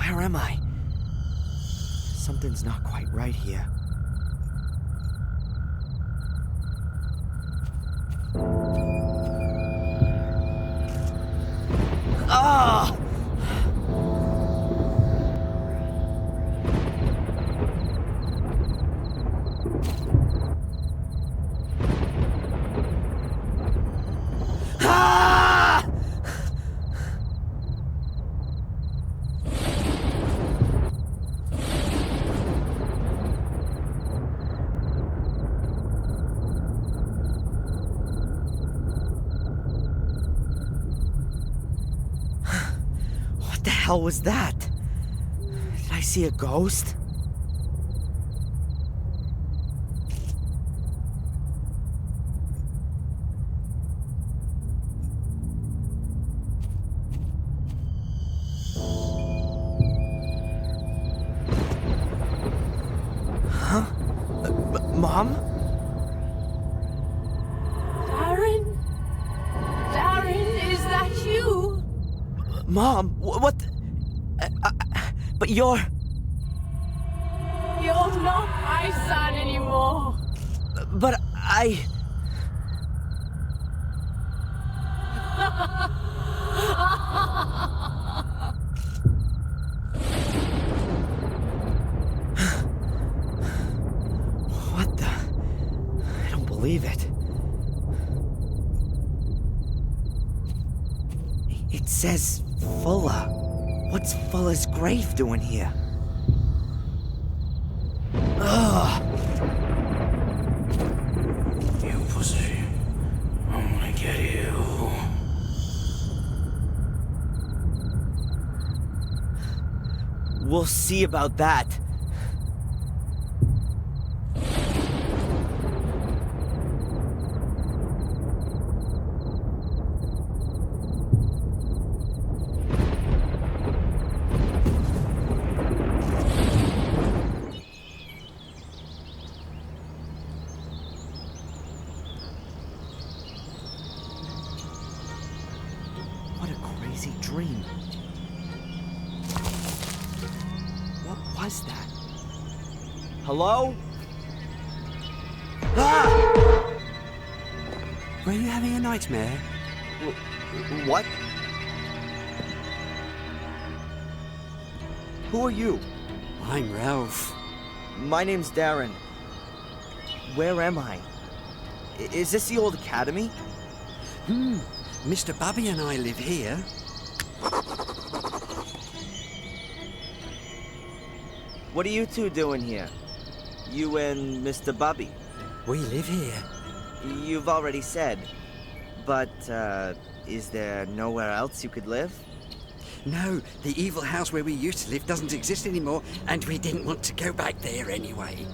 Where am I? Something's not quite right here. Ah! What the hell was that? Did I see a ghost? Mom? Darren? Darren, is that you? Mom, what? But you're... You're not my son anymore. But I... What the... I don't believe it. It says Fuller. What's Fuller's grave doing here? Ugh. You pussy. I'm gonna get you. We'll see about that. What a crazy dream. What was that? Hello? Ah! Were you having a nightmare? What? Who are you? I'm Ralph. My name's Darren. Where am I? Is this the old academy? Mr. Bubby and I live here. What are you two doing here? You and Mr. Bubby? We live here. You've already said. But, is there nowhere else you could live? No, the evil house where we used to live doesn't exist anymore, and we didn't want to go back there anyway.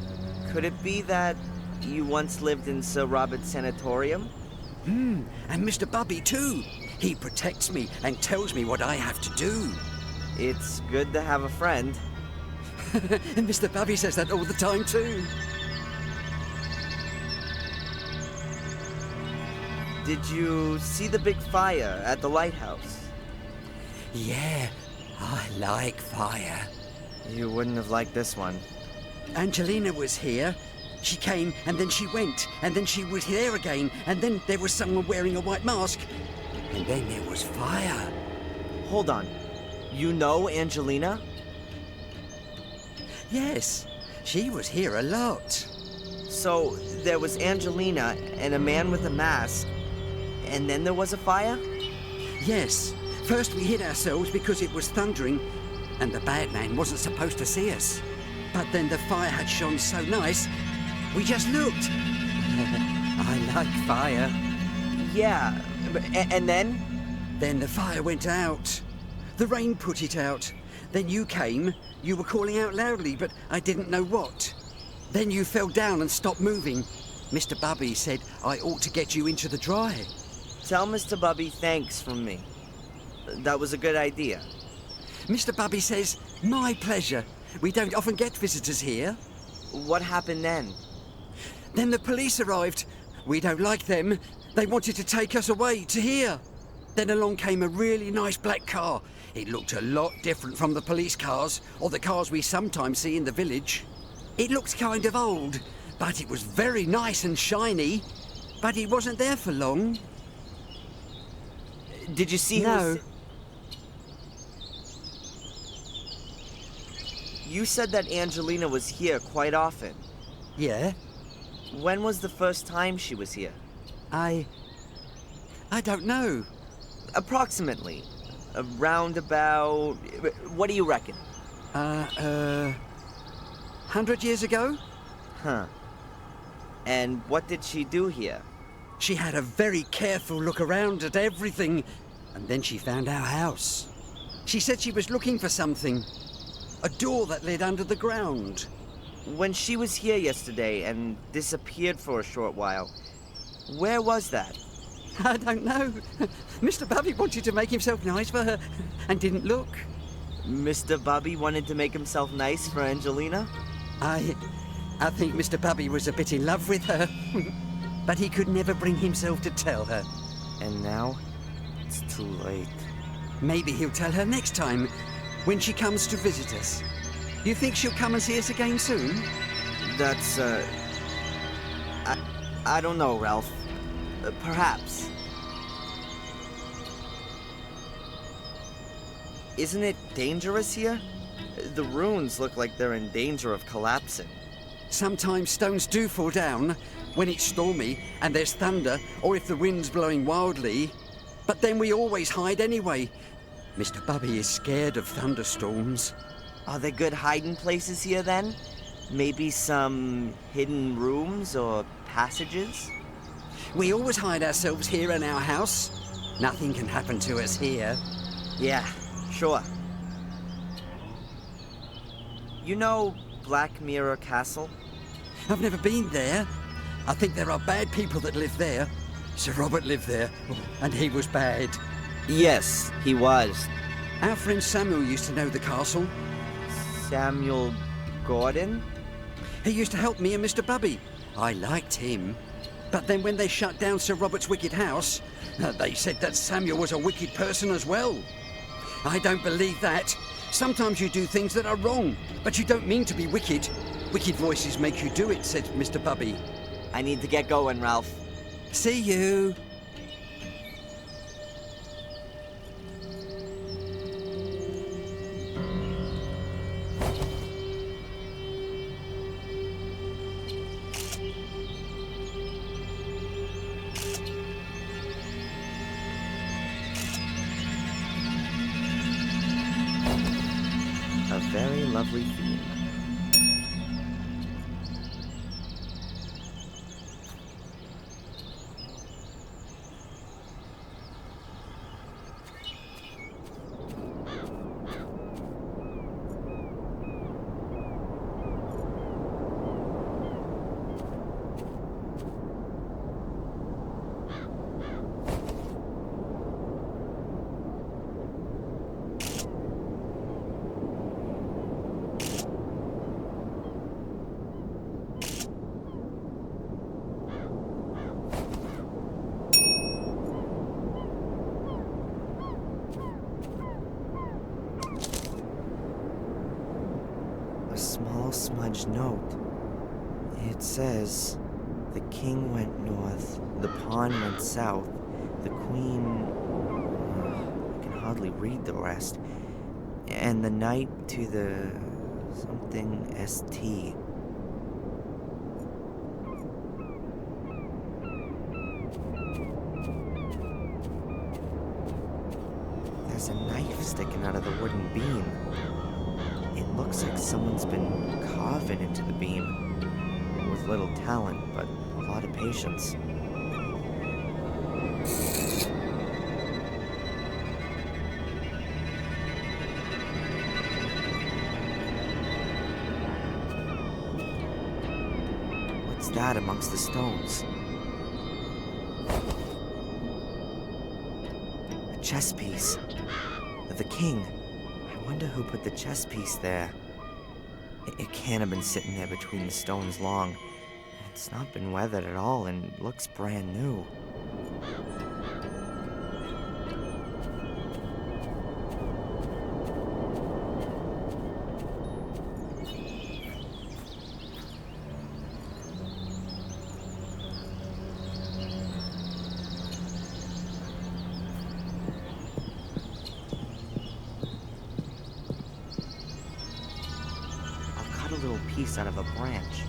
Could it be that you once lived in Sir Robert's sanatorium? And Mr. Bubby too. He protects me and tells me what I have to do. It's good to have a friend. And Mr. Bubby says that all the time too. Did you see the big fire at the lighthouse? Yeah, I like fire. You wouldn't have liked this one. Angelina was here. She came, and then she went, and then she was here again, and then there was someone wearing a white mask, and then there was fire. Hold on. You know Angelina? Yes, she was here a lot. So, there was Angelina and a man with a mask, and then there was a fire? Yes, first we hid ourselves because it was thundering, and the bad man wasn't supposed to see us. But then the fire had shone so nice, we just looked. I like fire. Yeah, and then? Then the fire went out. The rain put it out. Then you came. You were calling out loudly, but I didn't know what. Then you fell down and stopped moving. Mr. Bubby said I ought to get you into the dry. Tell Mr. Bubby thanks from me. That was a good idea. Mr. Bubby says, my pleasure. We don't often get visitors here. What happened then? Then the police arrived. We don't like them. They wanted to take us away to here. Then along came a really nice black car. It looked a lot different from the police cars or the cars we sometimes see in the village. It looked kind of old, but it was very nice and shiny. But it wasn't there for long. Did you see No. You said that Angelina was here quite often. Yeah? When was the first time she was here? I don't know. Approximately. Around about... What do you reckon? 100 years ago? Huh. And what did she do here? She had a very careful look around at everything, and then she found our house. She said she was looking for something. A door that led under the ground. When she was here yesterday and disappeared for a short while, where was that? I don't know. Mr. Bubby wanted to make himself nice for her, and didn't look. Mr. Bubby wanted to make himself nice for Angelina? I think Mr. Bubby was a bit in love with her. But he could never bring himself to tell her. And now, it's too late. Maybe he'll tell her next time, when she comes to visit us. You think she'll come and see us again soon? That's, I don't know, Ralph. Perhaps. Isn't it dangerous here? The ruins look like they're in danger of collapsing. Sometimes stones do fall down, when it's stormy and there's thunder, or if the wind's blowing wildly. But then we always hide anyway. Mr. Bubby is scared of thunderstorms. Are there good hiding places here then? Maybe some hidden rooms or passages? We always hide ourselves here in our house. Nothing can happen to us here. Yeah, sure. You know Black Mirror Castle? I've never been there. I think there are bad people that live there. Sir Robert lived there, and he was bad. Yes, he was. Our friend Samuel used to know the castle. Samuel Gordon? He used to help me and Mr. Bubby. I liked him. But then when they shut down Sir Robert's wicked house, they said that Samuel was a wicked person as well. I don't believe that. Sometimes you do things that are wrong, but you don't mean to be wicked. Wicked voices make you do it, said Mr. Bubby. I need to get going, Ralph. See you. A very lovely theme. A small smudged note. It says, the king went north, the pawn went south, the queen... I can hardly read the rest. And the knight to the... something ST. There's a knife sticking out of the wooden beam. It looks like someone's been carving into the beam. With little talent, but a lot of patience. What's that amongst the stones? A chess piece. Of the king. I wonder who put the chess piece there. It can't have been sitting there between the stones long. It's not been weathered at all and looks brand new. piece out of a branch.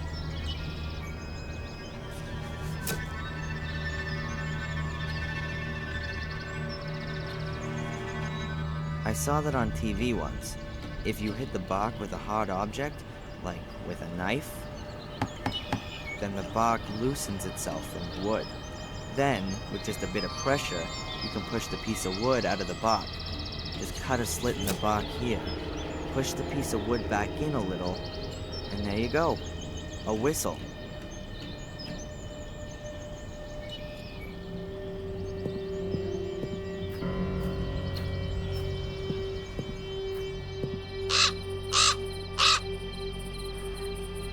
I saw that on TV once. If you hit the bark with a hard object, like with a knife, then the bark loosens itself from wood. Then, with just a bit of pressure, you can push the piece of wood out of the bark. Just cut a slit in the bark here, push the piece of wood back in a little, and there you go. A whistle.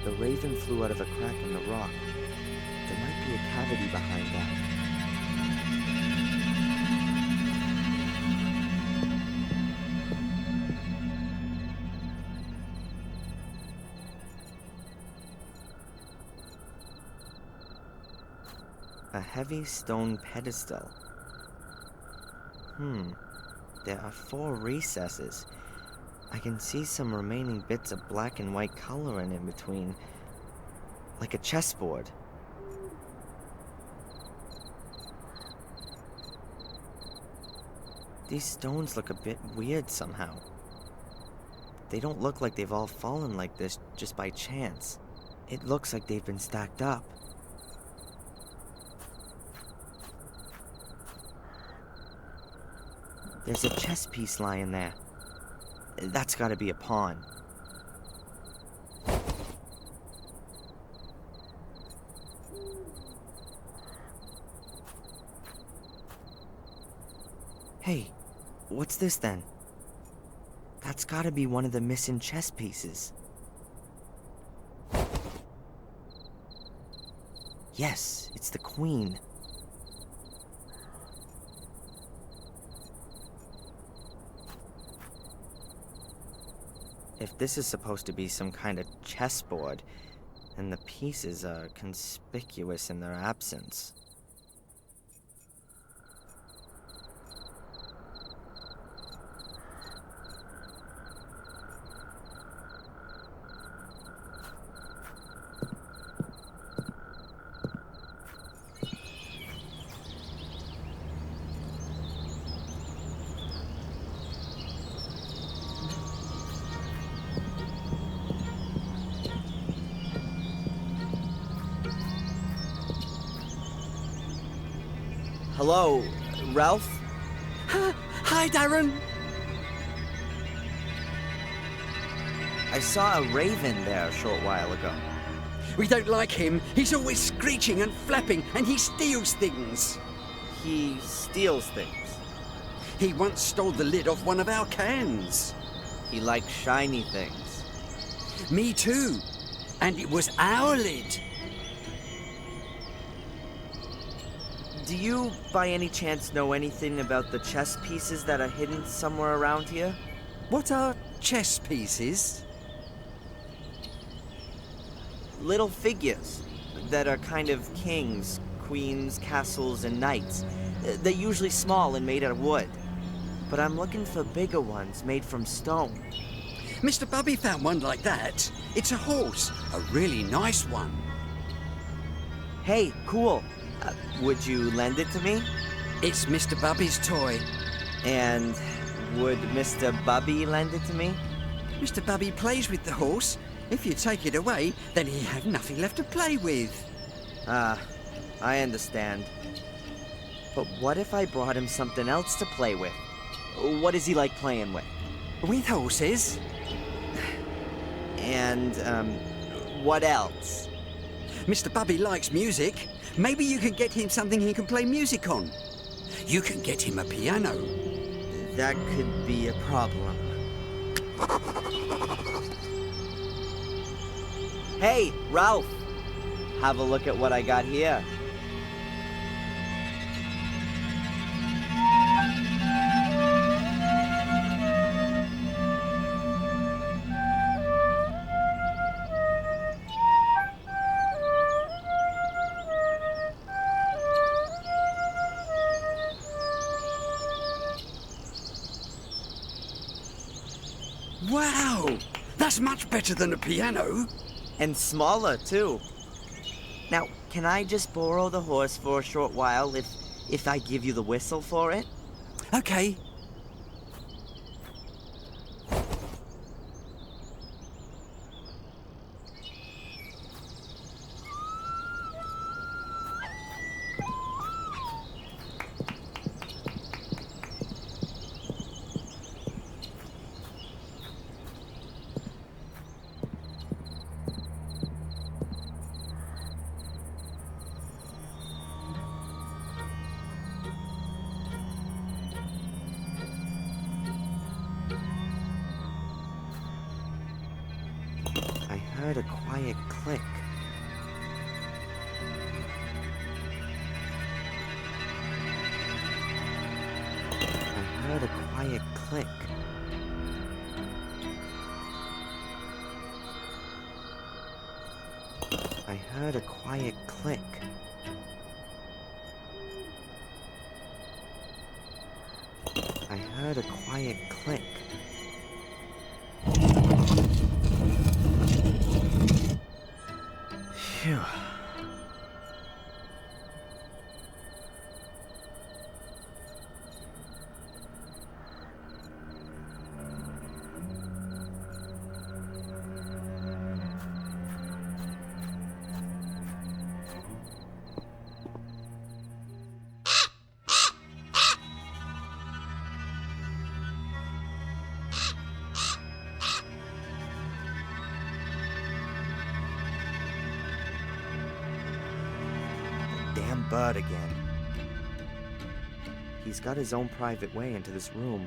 The raven flew out of a crack in the rock. There might be a cavity behind that. A heavy stone pedestal. There are 4 recesses. I can see some remaining bits of black and white coloring in between. Like a chessboard. These stones look a bit weird somehow. They don't look like they've all fallen like this just by chance. It looks like they've been stacked up. There's a chess piece lying there. That's gotta be a pawn. Hey, what's this then? That's gotta be one of the missing chess pieces. Yes, it's the queen. If this is supposed to be some kind of chessboard, then the pieces are conspicuous in their absence. Hello, Ralph? Hi, Darren. I saw a raven there a short while ago. We don't like him. He's always screeching and flapping, and he steals things. He steals things. He once stole the lid off one of our cans. He likes shiny things. Me too. And it was our lid. Do you, by any chance, know anything about the chess pieces that are hidden somewhere around here? What are chess pieces? Little figures that are kind of kings, queens, castles, and knights. They're usually small and made out of wood. But I'm looking for bigger ones made from stone. Mr. Bubby found one like that. It's a horse, a really nice one. Hey, cool. Would you lend it to me? It's Mr. Bubby's toy. And would Mr. Bubby lend it to me? Mr. Bubby plays with the horse. If you take it away, then he'll have nothing left to play with. I understand. But what if I brought him something else to play with? What does he like playing with? With horses? And, what else? Mr. Bubby likes music. Maybe you can get him something he can play music on. You can get him a piano. That could be a problem. Hey, Ralph! Have a look at what I got here. Wow! That's much better than a piano. And smaller, too. Now, can I just borrow the horse for a short while if I give you the whistle for it? Okay. I heard a quiet click. I heard a quiet click. I heard a quiet click. I heard a quiet click. Phew. Damn bird again. He's got his own private way into this room.